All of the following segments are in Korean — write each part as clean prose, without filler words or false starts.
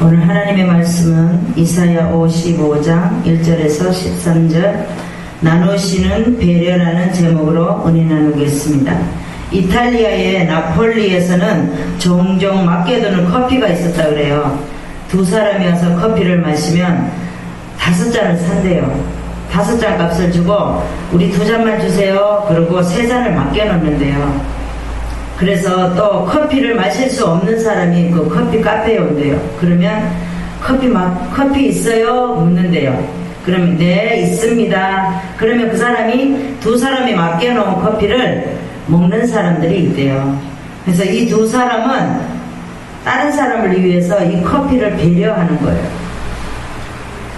오늘 하나님의 말씀은 이사야 55장 1절에서 13절 나누시는 배려라는 제목으로 은혜 나누겠습니다. 이탈리아의 나폴리에서는 종종 맡겨두는 커피가 있었다 그래요. 두 사람이 와서 커피를 마시면 5잔을 산대요. 5잔 값을 주고 우리 2잔만 주세요. 그러고 3잔을 맡겨놓는데요. 그래서 또 커피를 마실 수 없는 사람이 그 커피 카페에 온대요. 그러면 커피 있어요? 묻는데요. 그러면 네 있습니다. 그러면 그 사람이 2사람이 맡겨놓은 커피를 먹는 사람들이 있대요. 그래서 이 2사람은 다른 사람을 위해서 이 커피를 배려하는 거예요.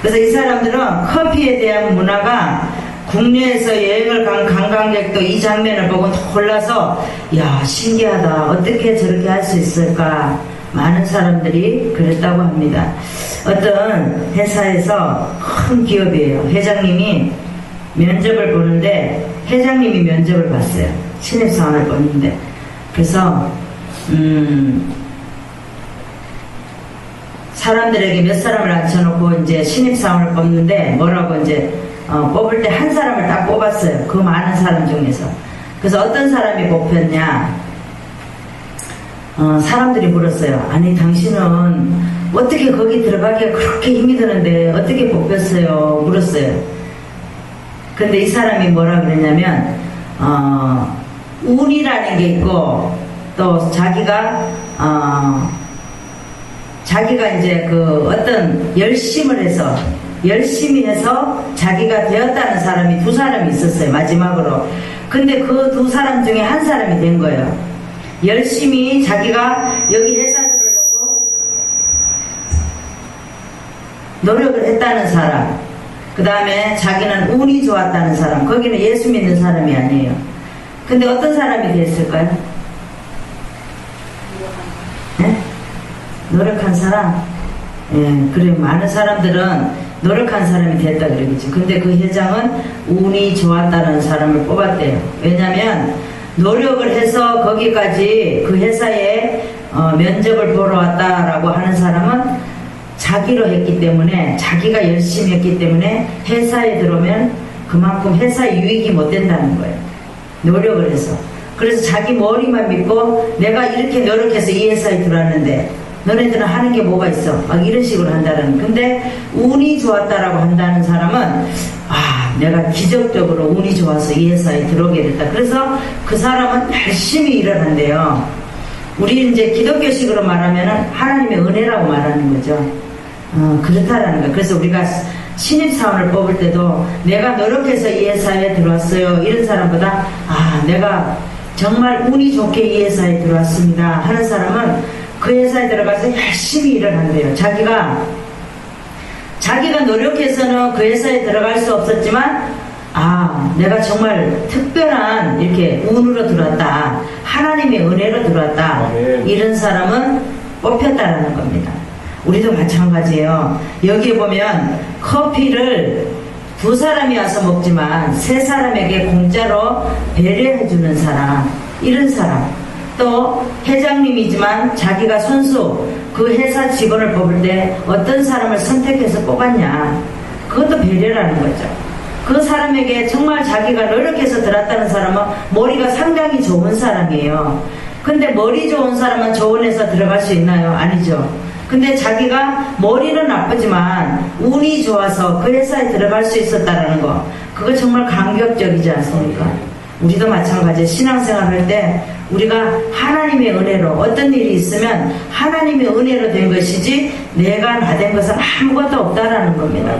그래서 이 사람들은 커피에 대한 문화가 국내에서 여행을 간 관광객도 이 장면을 보고 놀라서 야 신기하다 어떻게 저렇게 할 수 있을까 많은 사람들이 그랬다고 합니다. 어떤 회사에서 큰 기업이에요. 회장님이 면접을 보는데 회장님이 면접을 봤어요. 신입사원을 뽑는데 그래서 사람들에게 몇 사람을 앉혀놓고 이제 신입사원을 뽑는데 뭐라고 이제 뽑을 때 한 사람을 딱 뽑았어요. 그 많은 사람 중에서. 그래서 어떤 사람이 뽑혔냐? 사람들이 물었어요. 아니 당신은 어떻게 거기 들어가기가 그렇게 힘이 드는데 어떻게 뽑혔어요? 물었어요. 근데 이 사람이 뭐라 그랬냐면 운이라는 게 있고 또 자기가 이제 그 어떤 열심히 해서 자기가 되었다는 사람이 2사람이 있었어요. 마지막으로. 근데 그 2사람 중에 한 사람이 된 거예요. 열심히 자기가 여기 회사 들으려고 노력을 했다는 사람. 그 다음에 자기는 운이 좋았다는 사람. 거기는 예수 믿는 사람이 아니에요. 근데 어떤 사람이 됐을까요? 네? 노력한 사람? 예, 그래 많은 사람들은 노력한 사람이 됐다 그러겠죠. 근데 그 회장은 운이 좋았다는 사람을 뽑았대요. 왜냐면 노력을 해서 거기까지 그 회사에 면접을 보러 왔다라고 하는 사람은 자기로 했기 때문에 자기가 열심히 했기 때문에 회사에 들어오면 그만큼 회사에 유익이 못 된다는 거예요. 노력을 해서. 그래서 자기 머리만 믿고 내가 이렇게 노력해서 이 회사에 들어왔는데 너네들은 하는 게 뭐가 있어? 막 이런 식으로 한다는. 근데 운이 좋았다라고 한다는 사람은 내가 기적적으로 운이 좋아서 이 회사에 들어오게 됐다. 그래서 그 사람은 열심히 일을 한대요. 우리 이제 기독교식으로 말하면은 하나님의 은혜라고 말하는 거죠. 그렇다라는 거예요. 그래서 우리가 신입사원을 뽑을 때도 내가 노력해서 이 회사에 들어왔어요. 이런 사람보다 내가 정말 운이 좋게 이 회사에 들어왔습니다. 하는 사람은 그 회사에 들어가서 열심히 일을 한대요. 자기가 노력해서는 그 회사에 들어갈 수 없었지만 내가 정말 특별한 이렇게 운으로 들어왔다. 하나님의 은혜로 들어왔다. 이런 사람은 뽑혔다라는 겁니다. 우리도 마찬가지예요. 여기에 보면 커피를 2사람이 와서 먹지만 3사람에게 공짜로 배려해주는 사람, 이런 사람. 또 회장님이지만 자기가 선수 그 회사 직원을 뽑을 때 어떤 사람을 선택해서 뽑았냐, 그것도 배려라는 거죠. 그 사람에게 정말 자기가 노력해서 들었다는 사람은 머리가 상당히 좋은 사람이에요. 근데 머리 좋은 사람은 좋은 회사 들어갈 수 있나요? 아니죠. 근데 자기가 머리는 나쁘지만 운이 좋아서 그 회사에 들어갈 수 있었다는 거, 그거 정말 감격적이지 않습니까? 우리도 마찬가지예요. 신앙생활 할 때 우리가 하나님의 은혜로 어떤 일이 있으면 하나님의 은혜로 된 것이지 내가 나 된 것은 아무것도 없다라는 겁니다.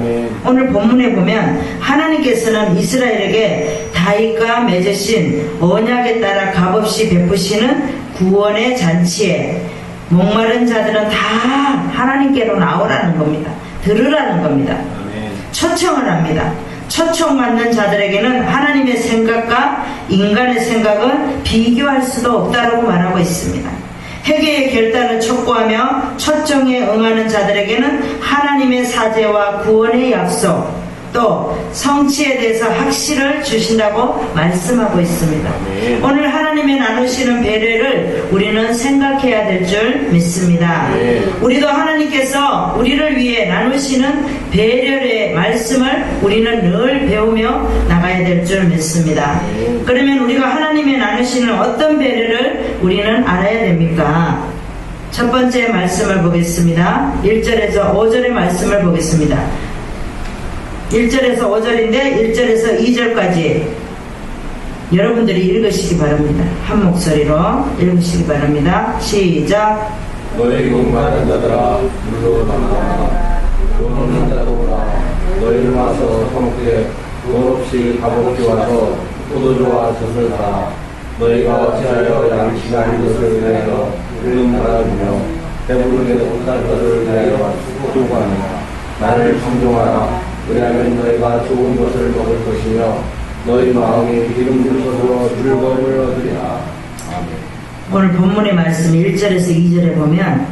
오늘 본문에 보면 하나님께서는 이스라엘에게 다윗과 맺으신 언약에 따라 값없이 베푸시는 구원의 잔치에 목마른 자들은 다 하나님께로 나오라는 겁니다. 들으라는 겁니다. 초청을 합니다. 초청받는 자들에게는 하나님의 생각과 인간의 생각은 비교할 수도 없다라고 말하고 있습니다. 회개의 결단을 촉구하며 초청에 응하는 자들에게는 하나님의 사죄와 구원의 약속, 또 성취에 대해서 확신을 주신다고 말씀하고 있습니다. 아멘. 오늘 하나님의 나누시는 배려를 우리는 생각해야 될 줄 믿습니다. 아멘. 우리도 하나님께서 우리를 위해 나누시는 배려의 말씀을 우리는 늘 배우며 나가야 될 줄 믿습니다. 아멘. 그러면 우리가 하나님의 나누시는 어떤 배려를 우리는 알아야 됩니까? 첫 번째 말씀을 보겠습니다. 1절에서 5절의 말씀을 보겠습니다. 1절에서 5절인데 1절에서 2절까지 여러분들이 읽으시기 바랍니다. 한 목소리로 읽으시기 바랍니다. 시작. 너희 목마른 자들아 물러나라. 돈 없는 자들아 너희를 와서 서먹게 돈 없이 값없이 와서 포도주와 젖을 사라. 너희가 어찌하여 양식 아닌 것을 위하여 끓는 바라며 배부르게 못할 것을 위하여 수고하느냐. 나를 청종하라. 왜냐하면 너희가 좋은 것을 먹을 것이며 너희 마음이 기름진 것으로 즐거움을 얻으리라. 아멘. 오늘 본문의 말씀 1절에서 2절에 보면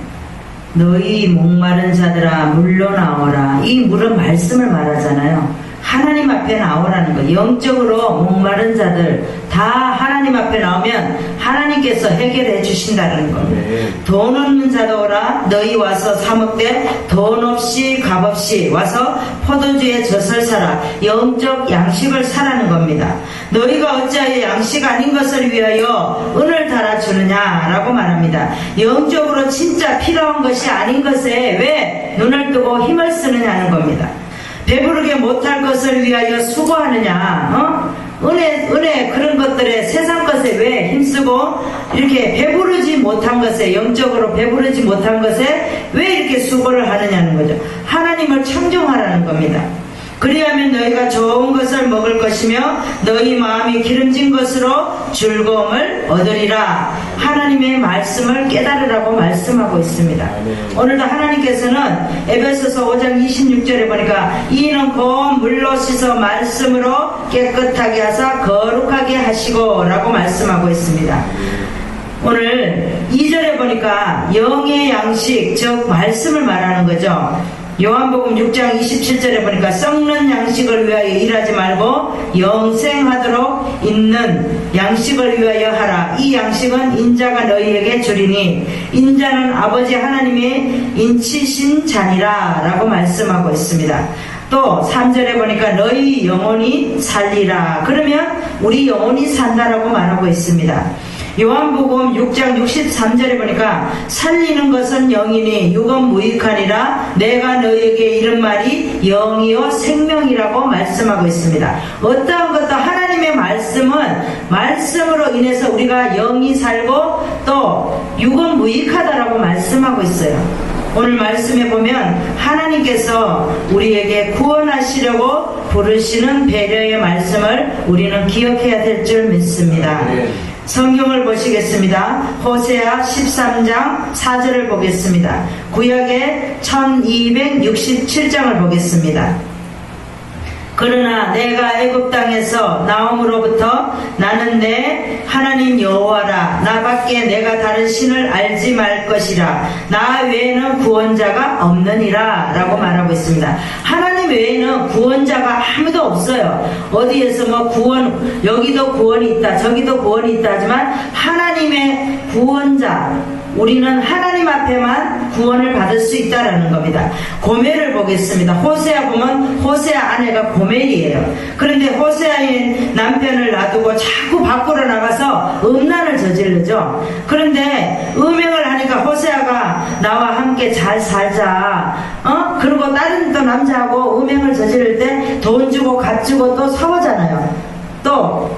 너희 목마른 자들아 물러나오라. 이 물은 말씀을 말하잖아요. 하나님 앞에 나오라는 거. 영적으로 목마른 자들 다 하나님 앞에 나오면 하나님께서 해결해 주신다는 겁니다. 돈 없는 자도 오라. 너희 와서 사 먹되 돈 없이 값 없이 와서 포도주의 젖을 사라. 영적 양식을 사라는 겁니다. 너희가 어찌하여 양식 아닌 것을 위하여 은을 달아주느냐 라고 말합니다. 영적으로 진짜 필요한 것이 아닌 것에 왜 눈을 뜨고 힘을 쓰느냐는 겁니다. 배부르게 못할 것을 위하여 수고하느냐, 은혜 그런 것들에 세상 것에 왜 힘쓰고 이렇게 배부르지 못한 것에 영적으로 배부르지 못한 것에 왜 이렇게 수고를 하느냐는 거죠. 하나님을 청종하라는 겁니다. 그리하면 너희가 좋은 것을 먹을 것이며 너희 마음이 기름진 것으로 즐거움을 얻으리라. 하나님의 말씀을 깨달으라고 말씀하고 있습니다. 오늘도 하나님께서는 에베소서 5장 26절에 보니까 이는 곧 물로 씻어 말씀으로 깨끗하게 하사 거룩하게 하시고 라고 말씀하고 있습니다. 오늘 2절에 보니까 영의 양식 즉 말씀을 말하는 거죠. 요한복음 6장 27절에 보니까 썩는 양식을 위하여 일하지 말고 영생하도록 있는 양식을 위하여 하라. 이 양식은 인자가 너희에게 주리니 인자는 아버지 하나님의 인치신 자니라 라고 말씀하고 있습니다. 또 3절에 보니까 너희 영혼이 살리라. 그러면 우리 영혼이 산다라고 말하고 있습니다. 요한복음 6장 63절에 보니까 살리는 것은 영이니 육은 무익하니라. 내가 너희에게 이른 말이 영이요 생명이라고 말씀하고 있습니다. 어떠한 것도 하나님의 말씀은 말씀으로 인해서 우리가 영이 살고 또 육은 무익하다라고 말씀하고 있어요. 오늘 말씀에 보면 하나님께서 우리에게 구원하시려고 부르시는 배려의 말씀을 우리는 기억해야 될 줄 믿습니다. 성경을 보시겠습니다. 호세아 13장 4절을 보겠습니다. 구약의 1267장을 보겠습니다. 그러나 내가 애굽 땅에서 나옴으로부터 나는 내 하나님 여호와라. 나밖에 내가 다른 신을 알지 말 것이라. 나 외에는 구원자가 없느니라 라고 말하고 있습니다. 하나님 외에는 구원자가 아무도 없어요. 어디에서 뭐 구원, 여기도 구원이 있다 저기도 구원이 있다 하지만 하나님의 구원자, 우리는 하나님 앞에만 구원을 받을 수 있다라는 겁니다. 고멜을 보겠습니다. 호세아 보면 호세아 아내가 고멜이에요. 그런데 호세아의 남편을 놔두고 자꾸 밖으로 나가서 음란을 저지르죠. 그런데 음행을 하니까 호세아가 나와 함께 잘 살자, 그리고 다른 또 남자하고 음행을 저지를 때 돈 주고 값 주고 또 싸우잖아요. 또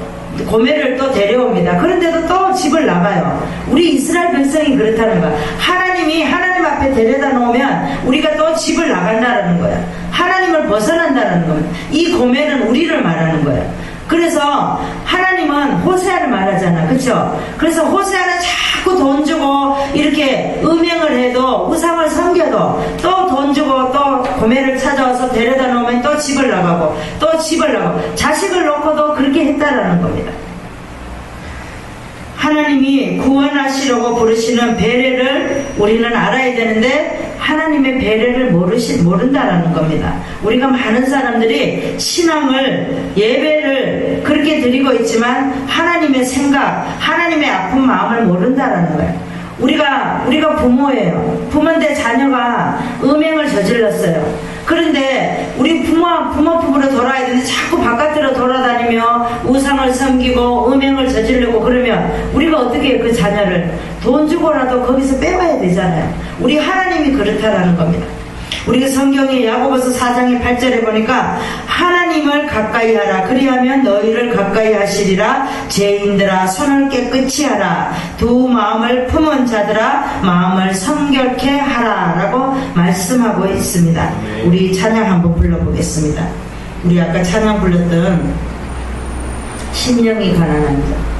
고멜을 또 데려옵니다. 그런데도 또 집을 나가요. 우리 이스라엘 백성이 그렇다는 거야. 하나님이 하나님 앞에 데려다 놓으면 우리가 또 집을 나간다는 거야. 하나님을 벗어난다는 거야. 이 고멜은 우리를 말하는 거야. 그래서 하나님은 호세아를 말하잖아. 그쵸? 그래서 호세아는 자꾸 돈 주고 이렇게 음행을 해도 우상을 섬겨도 또 돈 주고 또 고멜을 찾아와서 데려다 놓으면 또 집을 나가고 또 집을 나가고 자식을 놓고도 그렇게 했다라는 겁니다. 하나님이 구원하시려고 부르시는 배려를 우리는 알아야 되는데 하나님의 배려를 모른다라는 겁니다. 우리가 많은 사람들이 신앙을, 예배를 그렇게 드리고 있지만 하나님의 생각, 하나님의 아픈 마음을 모른다라는 거예요. 우리가 부모예요. 부모인데 자녀가 음행을 저질렀어요. 그런데 우리 부모 품으로 돌아야 되는데 자꾸 바깥으로 돌아다니며 우상을 섬기고 음행을 저지르고 그러면 우리가 어떻게 그 자녀를 돈 주고라도 거기서 빼와야 되잖아요. 우리 하나님이 그렇다라는 겁니다. 우리가 성경에 야고보서 4장의 8절에 보니까 하나님을 가까이 하라. 그리하면 너희를 가까이 하시리라. 죄인들아 손을 깨끗이 하라. 두 마음을 품은 자들아 마음을 성결케 하라 라고 말씀하고 있습니다. 우리 찬양 한번 불러보겠습니다. 우리 아까 찬양 불렀던 심령이 가난한 자.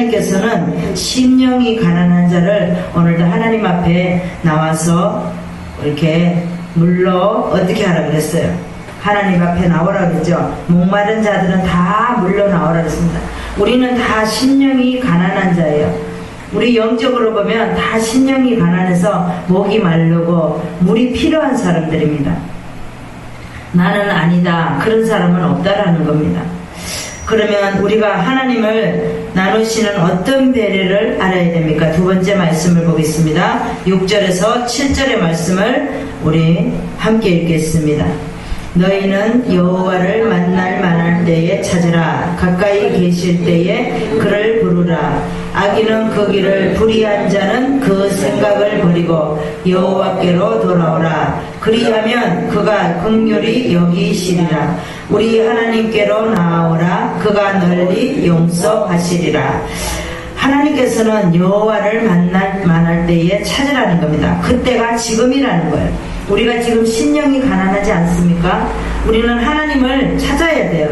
하나님께서는 심령이 가난한 자를 오늘도 하나님 앞에 나와서 이렇게 물러 어떻게 하라 그랬어요? 하나님 앞에 나오라 그랬죠. 목마른 자들은 다 물러 나오라 그랬습니다. 우리는 다 심령이 가난한 자예요. 우리 영적으로 보면 다 심령이 가난해서 목이 마르고 물이 필요한 사람들입니다. 나는 아니다. 그런 사람은 없다라는 겁니다. 그러면 우리가 하나님을 나누시는 어떤 배려를 알아야 됩니까? 두 번째 말씀을 보겠습니다. 6절에서 7절의 말씀을 우리 함께 읽겠습니다. 너희는 여호와를 만날 때에 찾으라. 가까이 계실 때에 그를 부르라. 악인은 그 길을 불의한 자는 그 생각을 버리고 여호와께로 돌아오라. 그리하면 그가 긍휼히 여기시리라. 우리 하나님께로 나아오라. 그가 널리 용서하시리라. 하나님께서는 여호와를 만날 때에 찾으라는 겁니다. 그때가 지금이라는 거예요. 우리가 지금 심령이 가난하지 않습니까? 우리는 하나님을 찾아야 돼요.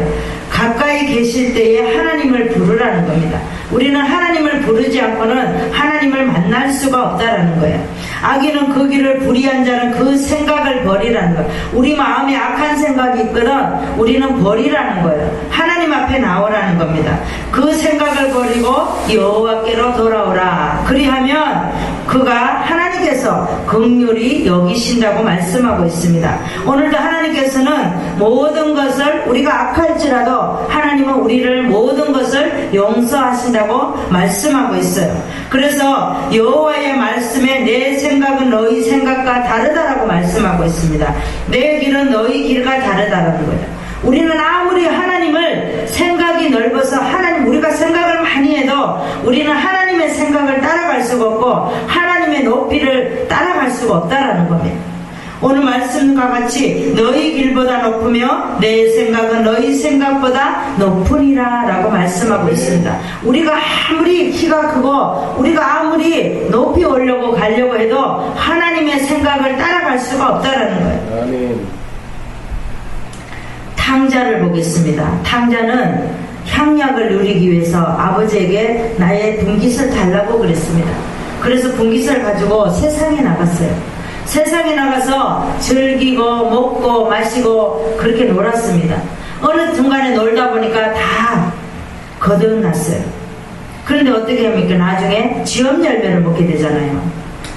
가까이 계실 때에 하나님을 부르라는 겁니다. 우리는 하나님을 부르지 않고는 하나님을 만날 수가 없다라는 거예요. 악인은 그 길을 불의한 자는 그 생각을 버리라는 거예요. 우리 마음에 악한 생각이 있거든 우리는 버리라는 거예요. 하나님 앞에 나오라는 겁니다. 그 생각을 버리고 여호와께로 돌아오라. 그리하면 그가 하나님께서 긍휼히 여기신다고 말씀하고 있습니다. 오늘도 하나님께서는 모든 것을 우리가 악할지라도 하나님은 우리를 모든 것을 용서하신다고 말씀하고 있어요. 그래서 여호와의 말씀에 내 생각은 너희 생각과 다르다라고 말씀하고 있습니다. 내 길은 너희 길과 다르다라는 거예요. 우리는 아무리 하나님을 생각이 넓어서 우리가 생각을 많이 해도 우리는 하나님의 생각을 따라갈 수가 없고 하나님의 높이를 따라갈 수가 없다라는 겁니다. 오늘 말씀과 같이 너희 길보다 높으며 내 생각은 너희 생각보다 높으니라 라고 말씀하고 있습니다. 우리가 아무리 키가 크고 우리가 아무리 높이 오려고 가려고 해도 하나님의 생각을 따라갈 수가 없다라는 거예요. 아멘. 탕자를 보겠습니다. 탕자는 향약을 누리기 위해서 아버지에게 나의 분깃을 달라고 그랬습니다. 그래서 분깃을 가지고 세상에 나갔어요. 세상에 나가서 즐기고 먹고 마시고 그렇게 놀았습니다. 어느 순간에 놀다 보니까 다 거듭났어요. 그런데 어떻게 합니까? 나중에 쥐업 열매를 먹게 되잖아요.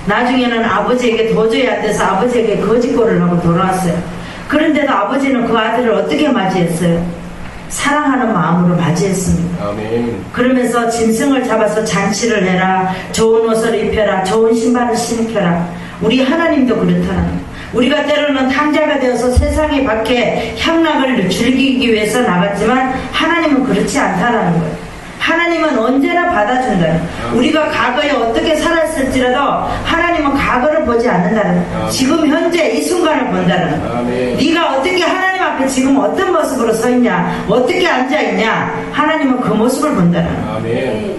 나중에는 아버지에게 도저히 안 돼서 아버지에게 거짓골을 하고 돌아왔어요. 그런데도 아버지는 그 아들을 어떻게 맞이했어요? 사랑하는 마음으로 맞이했습니다. 아멘. 그러면서 짐승을 잡아서 잔치를 해라, 좋은 옷을 입혀라, 좋은 신발을 신겨라. 우리 하나님도 그렇다는 거예요. 우리가 때로는 탕자가 되어서 세상에 밖에 향락을 즐기기 위해서 나갔지만 하나님은 그렇지 않다라는 거예요. 하나님은 언제나 받아준다는 거예요. 우리가 과거에 어떻게 살았을지라도 하나님은 과거를 보지 않는다는 거예요. 지금 현재 이 순간을 본다는 거예요. 아멘. 네가 어떻게 하나님 앞에 지금 어떤 모습으로 서 있냐, 어떻게 앉아 있냐, 하나님은 그 모습을 본다는 거예요. 아멘.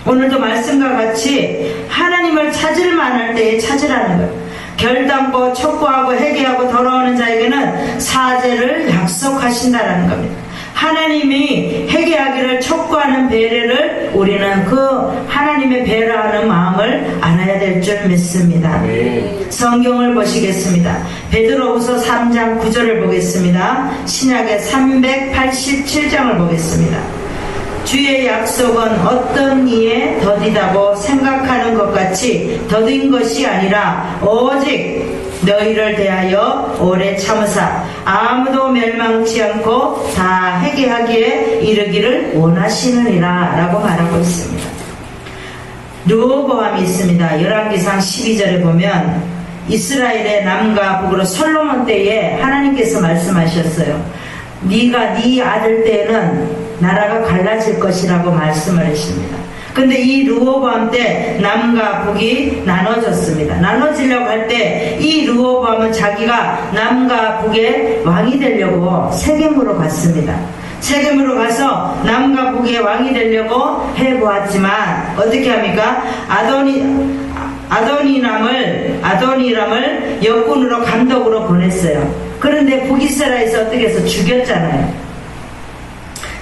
오늘도 말씀과 같이 하나님을 찾을 만할 때에 찾으라는 거예요. 결단코 촉구하고 회개하고 돌아오는 자에게는 사죄를 약속하신다라는 겁니다. 하나님이 회개하기를 촉구하는 배려를 우리는 그 하나님의 배려하는 마음을 알아야 될 줄 믿습니다. 아멘. 성경을 보시겠습니다. 베드로후서 3장 9절을 보겠습니다. 신약의 387장을 보겠습니다. 주의 약속은 어떤 이에 더디다고 생각하는 것 같이 더딘 것이 아니라 오직 너희를 대하여 오래 참으사 아무도 멸망치 않고 다 회개하기에 이르기를 원하시느니라 라고 말하고 있습니다. 르호보암이 있습니다. 열왕기상 12절에 보면 이스라엘의 남과 북으로 솔로몬 때에 하나님께서 말씀하셨어요. 네가 네 아들 때에는 나라가 갈라질 것이라고 말씀을 하십니다. 근데 이 르호보암 때 남과 북이 나눠졌습니다. 나눠지려고 할 때 이 르호보암은 자기가 남과 북의 왕이 되려고 세겜으로 갔습니다. 세겜으로 가서 남과 북의 왕이 되려고 해보았지만 어떻게 합니까? 아도니람을 역군으로 감독으로 보냈어요. 그런데 북이스라엘에서 어떻게 해서 죽였잖아요.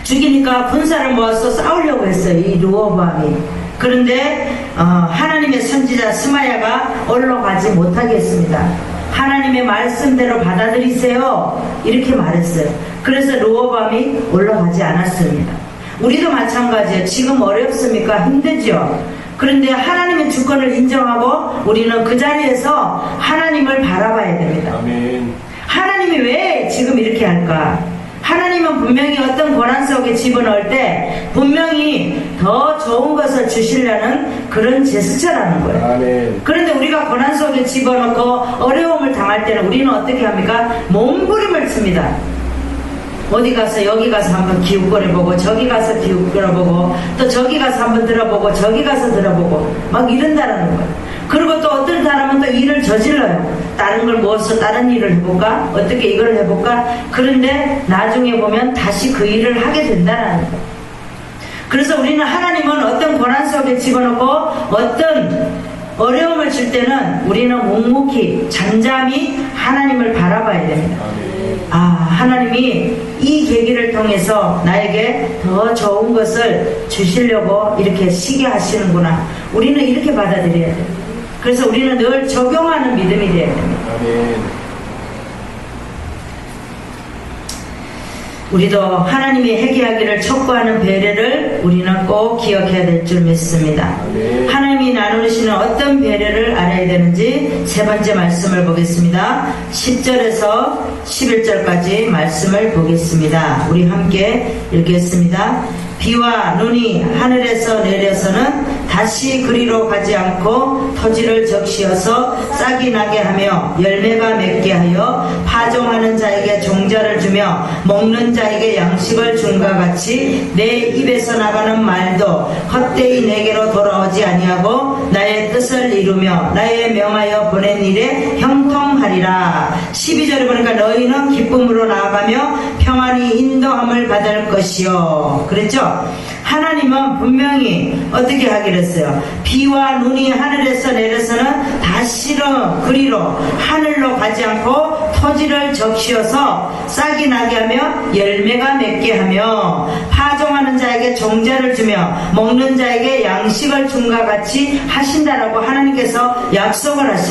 죽이니까 군사를 모아서 싸우려고 했어요. 이 르호보암이. 그런데 하나님의 선지자 스마야가 올라가지 못하게 했습니다. 하나님의 말씀대로 받아들이세요 이렇게 말했어요. 그래서 르호보암이 올라가지 않았습니다. 우리도 마찬가지예요. 지금 어렵습니까? 힘들죠? 그런데 하나님의 주권을 인정하고 우리는 그 자리에서 하나님을 바라봐야 됩니다. 아멘. 하나님이 왜 지금 이렇게 할까? 하나님은 분명히 어떤 고난 속에 집어넣을 때 분명히 더 좋은 것을 주시려는 그런 제스처라는 거예요. 아멘. 그런데 우리가 고난 속에 집어넣고 어려움을 당할 때는 우리는 어떻게 합니까? 몸부림을 칩니다. 어디 가서 여기 가서 한번 기웃거려보고 저기 가서 기웃거려보고 또 저기 가서 한번 들어보고 저기 가서 들어보고 막 이런다는 거예요. 그리고 또 어떤 사람은 또 일을 저질러요. 다른 걸 모아서 다른 일을 해볼까? 어떻게 이걸 해볼까? 그런데 나중에 보면 다시 그 일을 하게 된다는 거예요. 그래서 우리는 하나님은 어떤 고난 속에 집어넣고 어떤 어려움을 줄 때는 우리는 묵묵히 잠잠히 하나님을 바라봐야 됩니다. 하나님이 이 계기를 통해서 나에게 더 좋은 것을 주시려고 이렇게 쉬게 하시는구나. 우리는 이렇게 받아들여야 돼요. 그래서 우리는 늘 적용하는 믿음이 되어야 됩니다. 아멘. 우리도 하나님이 회개하기를 촉구하는 배려를 우리는 꼭 기억해야 될 줄 믿습니다. 하나님이 나누시는 어떤 배려를 알아야 되는지 세 번째 말씀을 보겠습니다. 10절에서 11절까지 말씀을 보겠습니다. 우리 함께 읽겠습니다. 비와 눈이 하늘에서 내려서는 다시 그리로 가지 않고 토지를 적시어서 싹이 나게 하며 열매가 맺게 하여 파종하는 자에게 종자를 주며 먹는 자에게 양식을 준과 같이 내 입에서 나가는 말도 헛되이 내게로 돌아오지 아니하고 나의 뜻을 이루며 나의 명하여 보낸 일에 형통하리라. 12절에 보니까 너희는 기쁨으로 나아가며 평안히 인도함을 받을 것이요. 그랬죠? 하나님은 분명히 어떻게 하기로 했어요? 비와 눈이 하늘에서 내려서는 다시로 그리로 하늘로 가지 않고 토지를 적시어서 싹이 나게 하며 열매가 맺게 하며 파종하는 자에게 종자를 주며 먹는 자에게 양식을 준과 같이 하신다라고 하나님께서 약속을 하십니다.